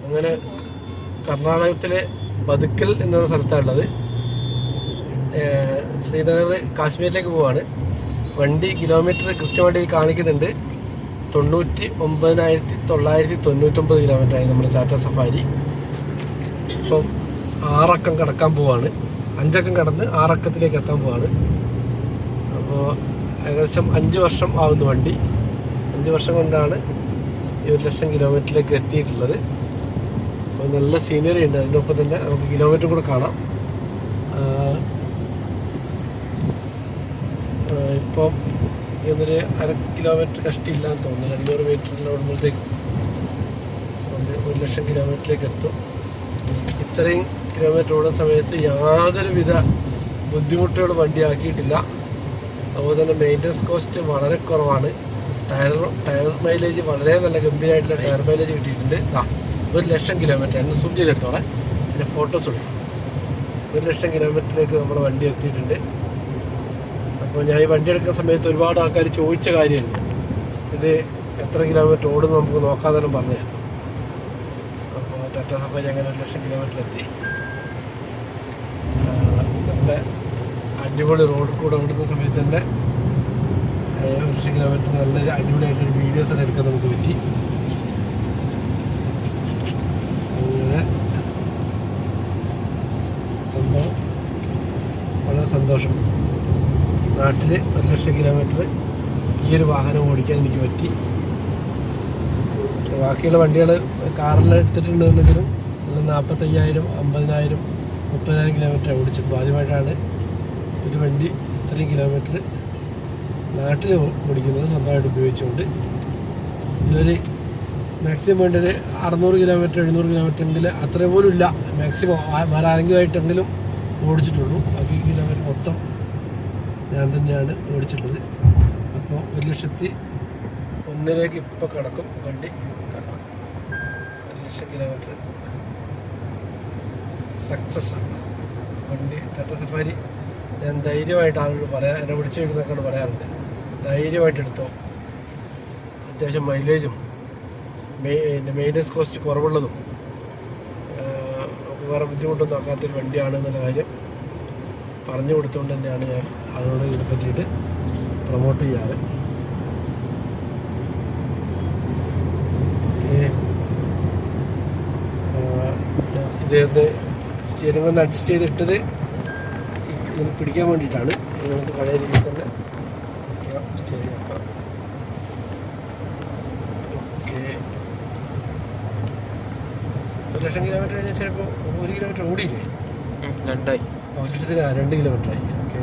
അങ്ങനെ കർണാടകത്തിലെ ബതുക്കൽ എന്നുള്ള സ്ഥലത്താണുള്ളത്. ശ്രീനഗർ കാശ്മീരിലേക്ക് പോവാണ്. വണ്ടി കിലോമീറ്റർ കൃത്യമായിട്ട് കാണിക്കുന്നുണ്ട്. 99,999 കിലോമീറ്ററായി നമ്മൾ ടാറ്റ സഫാരി. ഇപ്പം 6 അക്കം കടക്കാൻ പോവാണ്. 5 അക്കം കടന്ന് 6 അക്കത്തിലേക്ക് എത്താൻ പോവാണ്. അപ്പോൾ ഏകദേശം 5 വർഷം ആവുന്നു വണ്ടി. 5 വർഷം കൊണ്ടാണ് 1,00,000 കിലോമീറ്ററിലേക്ക് എത്തിയിട്ടുള്ളത്. അപ്പോൾ നല്ല സീനറി ഉണ്ട്. അതിനൊപ്പം തന്നെ നമുക്ക് കിലോമീറ്റർ കൂടെ കാണാം. ഇപ്പം ഇതൊരു 1/2 കിലോമീറ്റർ കഷ്ടില്ലാന്ന് തോന്നുന്നു. 200 മീറ്ററിൽ ഓടുമ്പോഴത്തേക്കും 1,00,000 കിലോമീറ്ററിലേക്ക് എത്തും. ഇത്രയും കിലോമീറ്റർ ഓടുന്ന സമയത്ത് യാതൊരുവിധ ബുദ്ധിമുട്ടുകളും വണ്ടി ആക്കിയിട്ടില്ല. അതുപോലെ തന്നെ മെയിൻ്റനൻസ് കോസ്റ്റ് വളരെ കുറവാണ്. ടയർ മൈലേജ് വളരെ നല്ല ഗംഭീരമായിട്ടുള്ള ടയർ മൈലേജ് കിട്ടിയിട്ടുണ്ട്. 1,00,000 കിലോമീറ്റർ എന്ന് സൂം ചെയ്തെടുത്തോളെ അതിൻ്റെ ഫോട്ടോസ് എടുത്തു. 1,00,000 കിലോമീറ്ററിലേക്ക് നമ്മുടെ വണ്ടി എത്തിയിട്ടുണ്ട്. അപ്പോൾ ഞാൻ ഈ വണ്ടി എടുക്കുന്ന സമയത്ത് ഒരുപാട് ആൾക്കാർ ചോദിച്ച കാര്യമുണ്ട്, ഇത് എത്ര കിലോമീറ്റർ ഓടുന്നു നമുക്ക് നോക്കാതെ തന്നെ പറഞ്ഞു തരണം. അപ്പോൾ ടാറ്റ സഫാരി അങ്ങനെ 1,00,000 കിലോമീറ്റർ എത്തി. നല്ല അടിപൊളി റോഡ് കൂടെ ഓടുന്ന സമയത്ത് തന്നെ 1,00,000 കിലോമീറ്റർ നല്ല അടിപൊളിയായിട്ടൊരു വീഡിയോസ് എല്ലാം എടുക്കാൻ നമുക്ക് പറ്റി. അങ്ങനെ സംഭവം വളരെ സന്തോഷം. നാട്ടിൽ 1,00,000 കിലോമീറ്റർ ഈ ഒരു വാഹനം ഓടിക്കാൻ എനിക്ക് പറ്റി. ബാക്കിയുള്ള വണ്ടികൾ കാറെല്ലാം എടുത്തിട്ടുണ്ടെന്നുണ്ടെങ്കിലും 45,000, 50,000, 30,000 കിലോമീറ്റർ ഓടിച്ചിട്ടുള്ളൂ. ആദ്യമായിട്ടാണ് ഒരു വണ്ടി ഇത്രയും കിലോമീറ്റർ നാട്ടിൽ ഓടിക്കുന്നത് സ്വന്തമായിട്ട് ഉപയോഗിച്ചുകൊണ്ട്. ഇതിലൊരു മാക്സിമം വേണ്ടൊരു 600 കിലോമീറ്റർ 700 കിലോമീറ്റർ എങ്കിൽ അത്ര പോലും ഇല്ല. മാക്സിമം വേറെ ആരെങ്കിലുമായിട്ടെങ്കിലും ഓടിച്ചിട്ടുള്ളൂ. ബാക്കി കിലോമീറ്റർ മൊത്തം ഞാൻ തന്നെയാണ് ഓടിച്ചിട്ടുള്ളത്. അപ്പോൾ 1,01,000 ഇപ്പോൾ കിടക്കും വണ്ടി. 1,00,000 കിലോമീറ്റർ സക്സസ് ആണ് വണ്ടി. ടാറ്റ സഫാരി ഞാൻ ധൈര്യമായിട്ട് ആളുകൾ പറയാം, എന്നെ വിളിച്ചു വയ്ക്കുന്നതൊക്കെ പറയാറുണ്ട്, ധൈര്യമായിട്ട് എടുത്തോ. അത്യാവശ്യം മൈലേജും മെയിൻ്റനൻസ് കോസ്റ്റ് കുറവുള്ളതും വേറെ ബുദ്ധിമുട്ടൊന്നും ആക്കാത്തൊരു വണ്ടിയാണ് എന്നുള്ള കാര്യം പറഞ്ഞു കൊടുത്തുകൊണ്ട് തന്നെയാണ് ഞാൻ ആളോട് ഇതിനെ പറ്റിയിട്ട് പ്രൊമോട്ട് ചെയ്യാറ്. ഇദ്ദേഹത്തെ സ്റ്റിയറിംഗ് ഒന്ന് അഡ്ജസ്റ്റ് ചെയ്തിട്ടത് ഇതിന് പിടിക്കാൻ വേണ്ടിയിട്ടാണ്. നമുക്ക് പഴയ രീതിയിൽ തന്നെ സ്റ്റിയറിംഗ് ആക്കാം. ഓക്കെ, 1,00,000 കിലോമീറ്റർ കഴിഞ്ഞാൽ ചിലപ്പോൾ 1 കിലോമീറ്റർ ഓടിയില്ലേ? 2 കിലോമീറ്ററായി. ഓക്കെ,